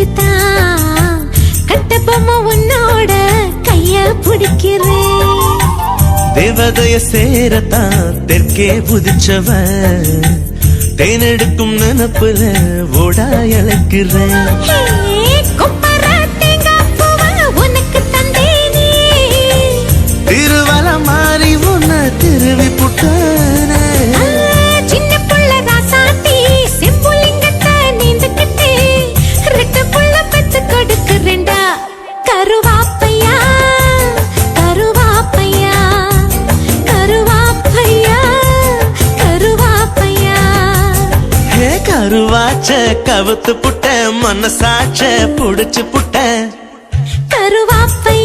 வச்சுதான் கட்ட பொம்மை உன்னோட கைய பிடிக்கிறேன். தேவதைய சேரத்தான் தெற்கே புதிச்சவன் தேனெடுக்கும் நினப்புல ஓடா இழக்கிறேன். திருவல மாறி உன்ன திருவி புட்டான சின்ன புள்ள ராசாத்தி செம்புலிங்கத்தை நீந்துக்கிட்டு ரெட்ட புள்ள பெத்து கொடுக்குறேன்டா. கருவாப்பையா கருவாப்பையா கருவாப்பையா கருவாப்பையா. ஹே கருவாச்ச கவுத்து புட்ட மனசாச்ச புடிச்சு புட்ட கருவாப்பையா